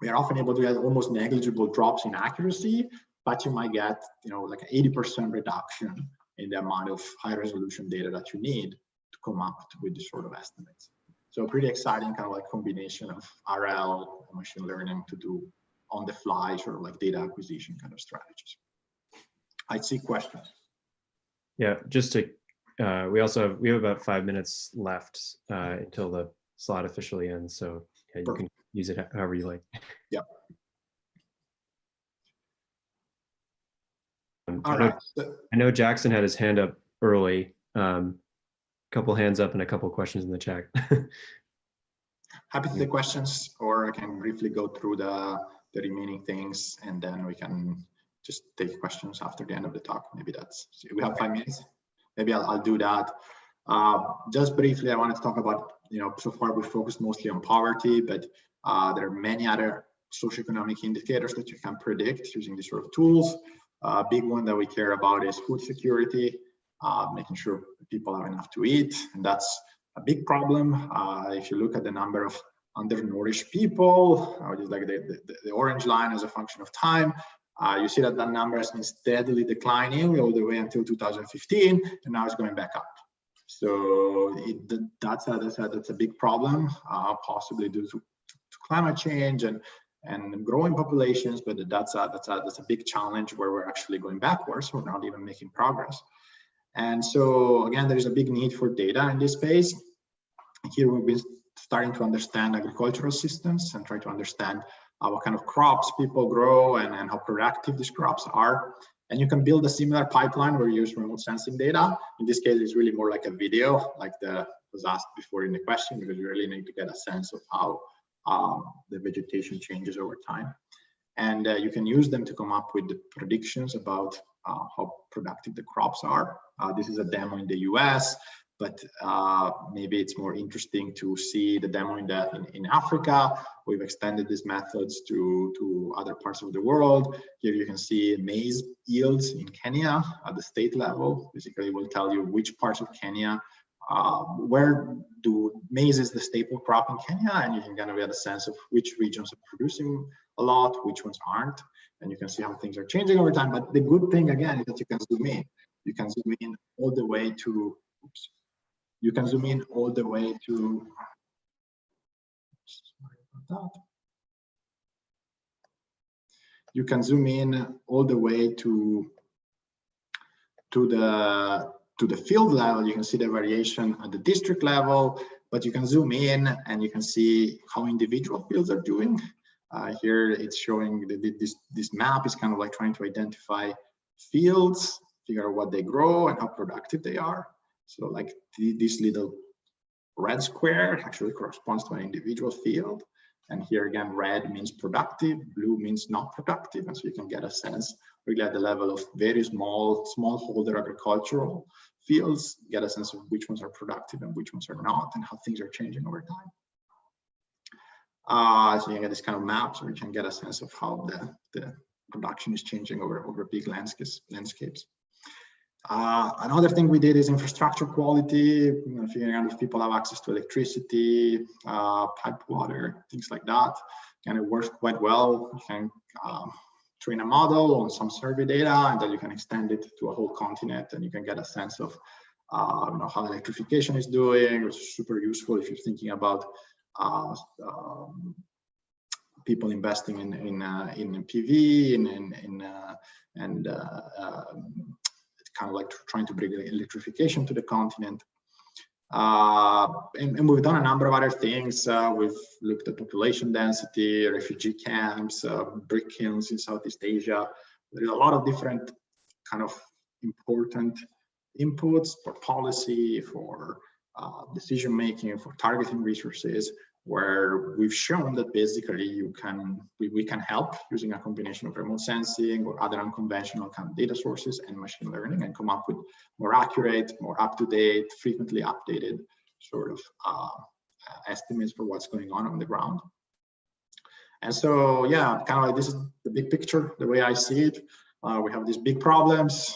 we are often able to get almost negligible drops in accuracy, but you might get, like an 80% reduction in the amount of high resolution data that you need to come up with this sort of estimates. So pretty exciting kind of like combination of RL and machine learning to do on the fly sort of like data acquisition kind of strategies. I see questions. Yeah, just to, we have about 5 minutes left until the slot officially ends. So yeah, you can use it however you like. Yeah. I know Jackson had his hand up early. Couple hands up and a couple questions in the chat. Happy to take questions, or I can briefly go through the remaining things, and then we can just take questions after the end of the talk. Maybe we have 5 minutes. Maybe I'll do that. Just briefly, I wanted to talk about, so far we focused mostly on poverty, but there are many other socioeconomic indicators that you can predict using these sort of tools. A big one that we care about is food security, making sure people have enough to eat, and that's a big problem. If you look at the number of undernourished people, which is like the orange line as a function of time, you see that number has been steadily declining all the way until 2015, and now it's going back up. So that's a big problem, possibly due to climate change and growing populations, but that's a big challenge where we're actually going backwards. We're not even making progress. And so again, there is a big need for data in this space. Here we've been starting to understand agricultural systems and try to understand what kind of crops people grow and how productive these crops are. And you can build a similar pipeline where you use remote sensing data. In this case, it's really more like a video, like was asked before in the question, because you really need to get a sense of how the vegetation changes over time. And you can use them to come up with the predictions about how productive the crops are. This is a demo in the US, but maybe it's more interesting to see the demo in Africa. We've extended these methods to other parts of the world. Here you can see maize yields in Kenya at the state level. Basically, it will tell you which parts of Kenya, where maize is the staple crop in Kenya, and you can kind of get a sense of which regions are producing a lot, which ones aren't, and you can see how things are changing over time. But the good thing, again, is that you can zoom in. You can zoom in all the way to, you can zoom in all the way to, sorry about that. You can zoom in all the way to the field level. You can see the variation at the district level, but you can zoom in and you can see how individual fields are doing. Here it's showing this map is kind of like trying to identify fields, figure out what they grow and how productive they are. So like this little red square actually corresponds to an individual field. And here again, red means productive, blue means not productive. And so you can get a sense really at the level of very smallholder agricultural fields, get a sense of which ones are productive and which ones are not, and how things are changing over time. So you can get this kind of maps, or you can get a sense of how the production is changing over big landscapes. Another thing we did is infrastructure quality, figuring out if people have access to electricity, pipe water, things like that. And it works quite well. You can train a model on some survey data, and then you can extend it to a whole continent, and you can get a sense of how electrification is doing. It's super useful if you're thinking about people investing in PV and kind of like trying to bring electrification to the continent. And we've done a number of other things. We've looked at population density, refugee camps, brick kilns in Southeast Asia. There's a lot of different kind of important inputs for policy, for decision making, for targeting resources, where we've shown that basically we can help using a combination of remote sensing or other unconventional kind of data sources and machine learning, and come up with more accurate, more up-to-date, frequently updated sort of estimates for what's going on the ground. And so, yeah, kind of like this is the big picture, the way I see it. We have these big problems.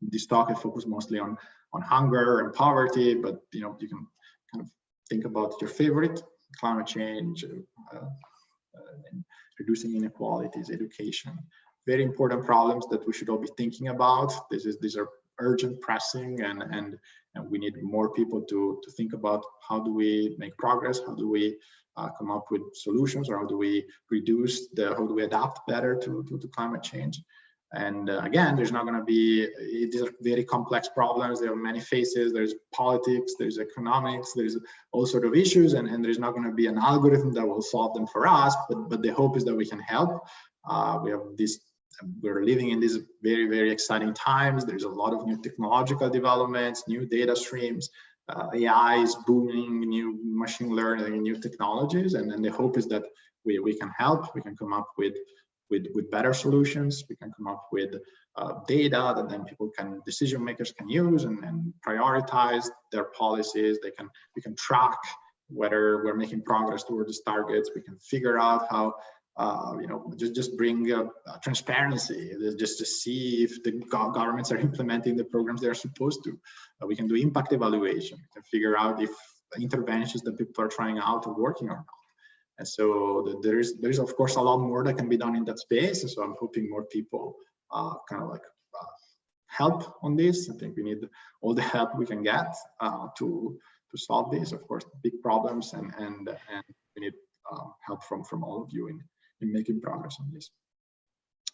This talk I focus mostly on hunger and poverty, but you can kind of think about your favorite: climate change, and reducing inequalities, education. Very important problems that we should all be thinking about. These are urgent, pressing, and we need more people to think about how do we make progress, how do we come up with solutions, or how do we adapt better to climate change. And again, there's not going to be, these are very complex problems. There are many faces. There's politics, there's economics, there's all sort of issues, and there's not going to be an algorithm that will solve them for us. But the hope is that we can help. We have this. We're living in these very, very exciting times. There's a lot of new technological developments, new data streams. AI is booming, new machine learning, new technologies, and then the hope is that we can help. We can come up with better solutions. We can come up with data that then decision makers can use and prioritize their policies. We can track whether we're making progress towards these targets. We can figure out how, just bring transparency, just to see if the governments are implementing the programs they're supposed to. We can do impact evaluation. We can figure out if the interventions that people are trying out are working or not. And so there's of course a lot more that can be done in that space. And so I'm hoping more people help on this. I think we need all the help we can get to solve this. Of course, big problems, and we need help from all of you in making progress on this.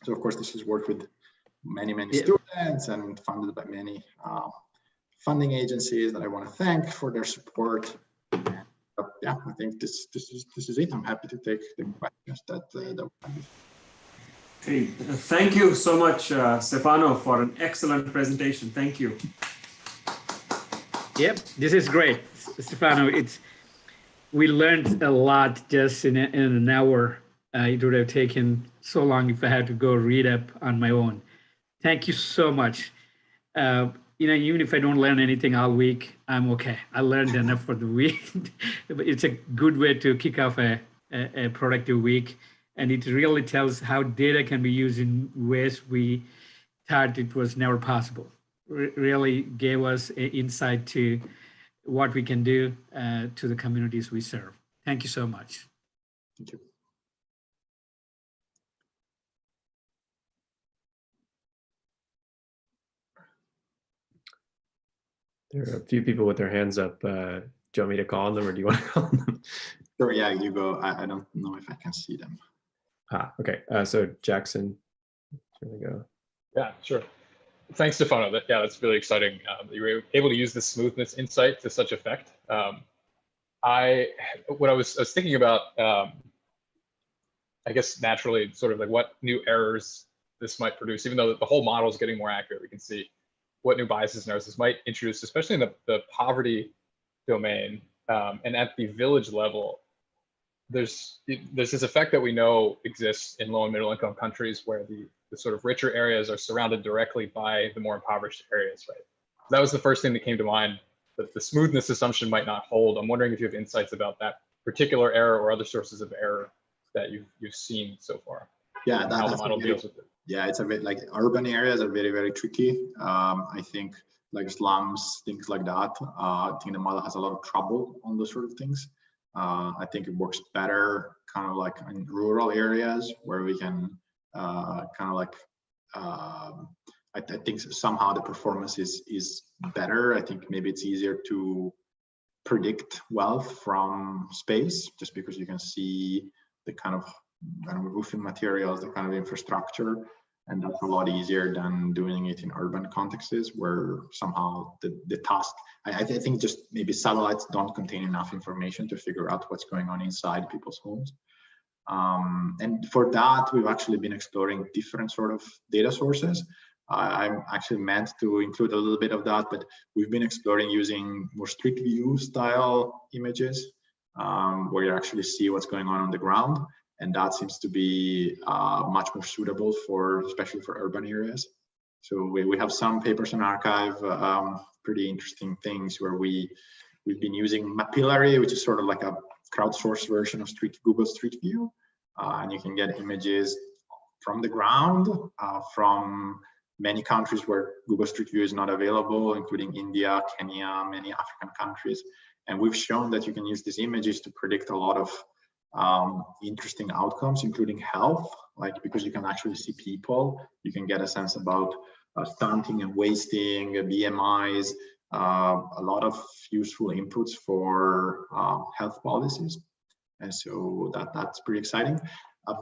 So of course, this is work with many students and funded by many funding agencies that I want to thank for their support. Yeah, I think this is it. I'm happy to take the questions that Hey, thank you so much, Stefano, for an excellent presentation. Thank you. Yep, this is great, Stefano. We learned a lot just in an hour. It would have taken so long if I had to go read up on my own. Thank you so much. Even if I don't learn anything all week, I'm okay. I learned enough for the week. It's a good way to kick off a productive week. And it really tells how data can be used in ways we thought it was never possible. Really gave us an insight to what we can do to the communities we serve. Thank you so much. Thank you. There are a few people with their hands up. Do you want me to call on them, or do you want to call on them? Sure, yeah, you go. I don't know if I can see them. Okay. So Jackson, here we go. Yeah, sure. Thanks, Stefano. That's really exciting. You were able to use the smoothness insight to such effect. What I was thinking about, I guess naturally, sort of like what new errors this might produce. Even though the whole model is getting more accurate, we can see what new biases and errors this might introduce, especially in the poverty domain and at the village level. There's this effect that we know exists in low and middle income countries where the sort of richer areas are surrounded directly by the more impoverished areas, right? That was the first thing that came to mind, that the smoothness assumption might not hold. I'm wondering if you have insights about that particular error or other sources of error that you've seen so far. Yeah, how the model deals with it. Yeah, it's a bit like urban areas are very, very tricky. I think like slums, things like that. I think the model has a lot of trouble on those sort of things. I think it works better kind of like in rural areas where we can I think somehow the performance is better. I think maybe it's easier to predict wealth from space just because you can see the kind of roofing materials, the kind of infrastructure, and that's a lot easier than doing it in urban contexts where somehow the task, I think just maybe satellites don't contain enough information to figure out what's going on inside people's homes. And for that, we've actually been exploring different sort of data sources. I'm actually meant to include a little bit of that, but we've been exploring using more street view style images where you actually see what's going on the ground. And that seems to be much more suitable especially for urban areas. So we have some papers in archive, pretty interesting things where we've been using Mapillary, which is sort of like a crowdsourced version of Google Street View. And you can get images from the ground from many countries where Google Street View is not available, including India, Kenya, many African countries. And we've shown that you can use these images to predict a lot of interesting outcomes, including health, like because you can actually see people, you can get a sense about stunting and wasting, BMIs, a lot of useful inputs for health policies. And so that's pretty exciting.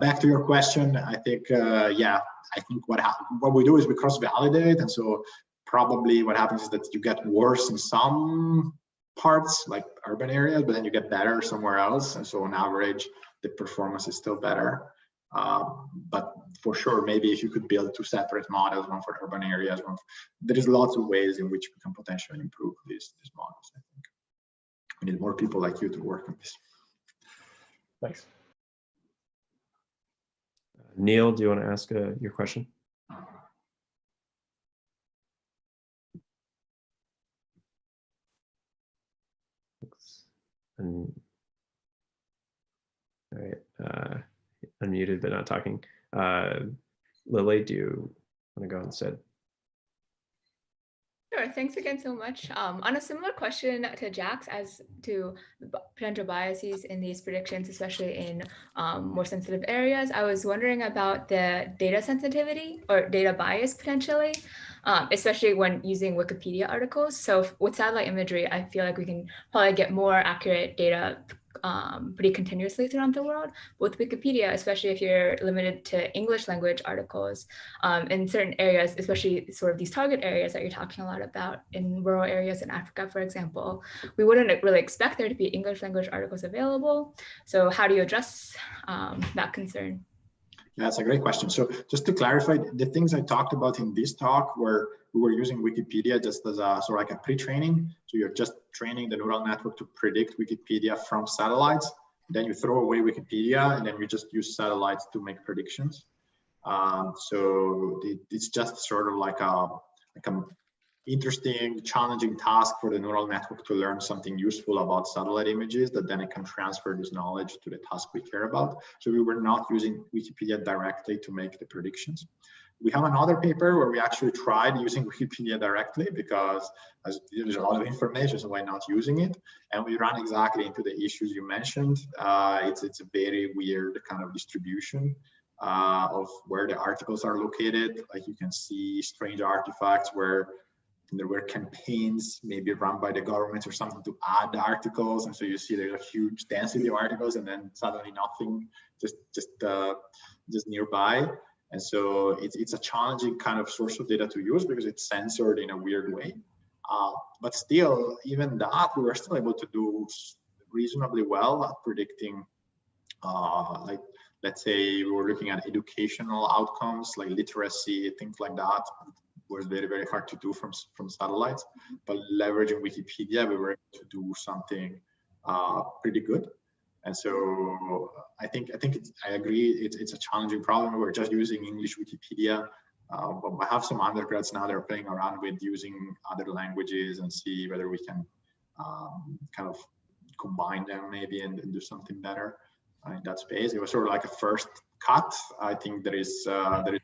Back to your question, I think, yeah, I think what we do is we cross-validate, and so probably what happens is that you get worse in some parts, like urban areas, but then you get better somewhere else, and so on average, the performance is still better. But for sure, maybe if you could build 2 separate models, one for urban areas, there is lots of ways in which we can potentially improve these models. I think we need more people like you to work on this. Thanks. Neil, do you want to ask your question? All right, unmuted but not talking. Lily, do you want to go instead? Sure, thanks again so much. On a similar question to Jack's as to potential biases in these predictions, especially in more sensitive areas, I was wondering about the data sensitivity or data bias potentially, especially when using Wikipedia articles. So with satellite imagery, I feel like we can probably get more accurate data pretty continuously throughout the world. With Wikipedia, especially if you're limited to English language articles, in certain areas, especially sort of these target areas that you're talking a lot about in rural areas in Africa, for example, we wouldn't really expect there to be English language articles available. So how do you address that concern? Yeah, that's a great question. So just to clarify, the things I talked about in this talk were we were using Wikipedia just as a sort of like a pre-training. So you're just training the neural network to predict Wikipedia from satellites. Then you throw away Wikipedia and then you just use satellites to make predictions. So it's just sort of like a interesting, challenging task for the neural network to learn something useful about satellite images that then it can transfer this knowledge to the task we care about. So we were not using Wikipedia directly to make the predictions. We have another paper where we actually tried using Wikipedia directly because there's a lot of information, so why not using it? And we ran exactly into the issues you mentioned. It's a very weird kind of distribution of where the articles are located. Like you can see strange artifacts where there were campaigns maybe run by the government or something to add articles, and so you see there's a huge density of articles and then suddenly nothing just nearby. And so it's a challenging kind of source of data to use because it's censored in a weird way. But still, even that, we were still able to do reasonably well at predicting, like, let's say we were looking at educational outcomes like literacy, things like that. Was very, very hard to do from satellites, but leveraging Wikipedia, we were able to do something pretty good. And so I agree, it's a challenging problem. We're just using English Wikipedia, but I have some undergrads now that are playing around with using other languages and see whether we can kind of combine them maybe and do something better in that space. It was sort of like a first cut. I think there is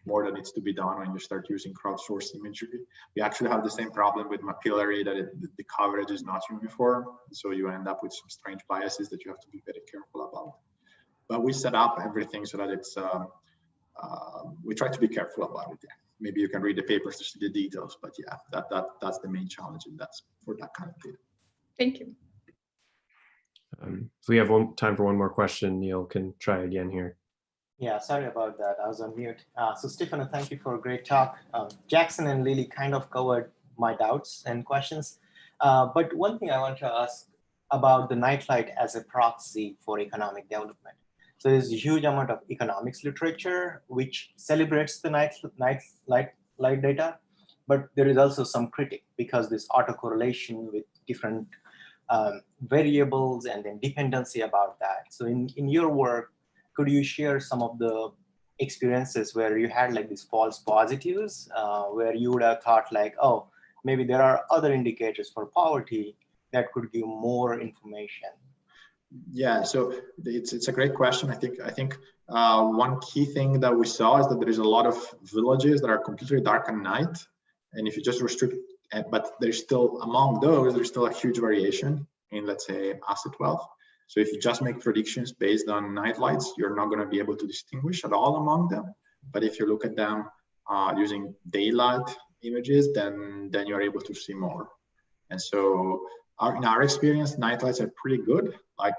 more that needs to be done when you start using crowdsourced imagery. We actually have the same problem with mapillary, that the coverage is not uniform, so you end up with some strange biases that you have to be very careful about. But we set up everything so that it's we try to be careful about it. Yeah. Maybe you can read the papers to see the details, but yeah, that's the main challenge, and that's for that kind of data. Thank you. If we have time for one more question, Neil can try again here. Yeah, sorry about that. I was on mute. So Stefano, thank you for a great talk. Jackson and Lily kind of covered my doubts and questions. But one thing I want to ask about the nightlight as a proxy for economic development. So there's a huge amount of economics literature which celebrates the nightlight data, but there is also some critique because this autocorrelation with different variables and then dependency about that. So in your work, could you share some of the experiences where you had like these false positives, where you would have thought like, oh, maybe there are other indicators for poverty that could give more information? Yeah, so it's a great question. I think one key thing that we saw is that there is a lot of villages that are completely dark at night, and if you just restrict, but there's still among those, there's still a huge variation in, let's say, asset wealth. So if you just make predictions based on night lights, you're not going to be able to distinguish at all among them. But if you look at them using daylight images, then you're able to see more. And so in our experience, night lights are pretty good. Like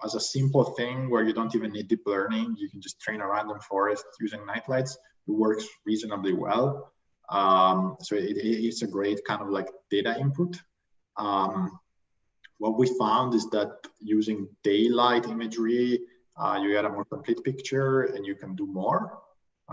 as a simple thing where you don't even need deep learning, you can just train a random forest using nightlights. It works reasonably well. So it's a great kind of like data input. What we found is that using daylight imagery, you get a more complete picture and you can do more.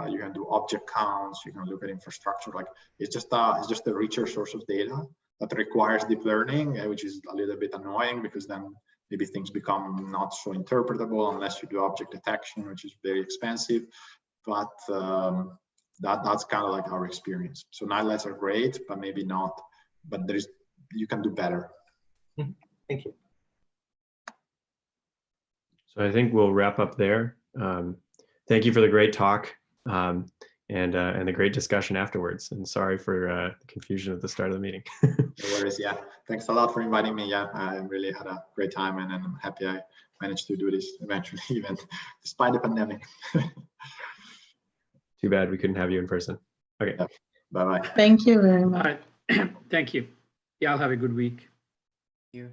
You can do object counts, you can look at infrastructure. Like it's just a richer source of data that requires deep learning, which is a little bit annoying because then maybe things become not so interpretable unless you do object detection, which is very expensive. But that's kind of like our experience. So nightlights are great, but maybe not. But you can do better. Thank you. So I think we'll wrap up there. Thank you for the great talk and the great discussion afterwards. And sorry for the confusion at the start of the meeting. No worries. Yeah, thanks a lot for inviting me. Yeah, I really had a great time, and I'm happy I managed to do this eventually, even despite the pandemic. Too bad we couldn't have you in person. Okay. Yeah. Bye bye. Thank you very much. All right. Thank you. Yeah, I'll have a good week. Thank you.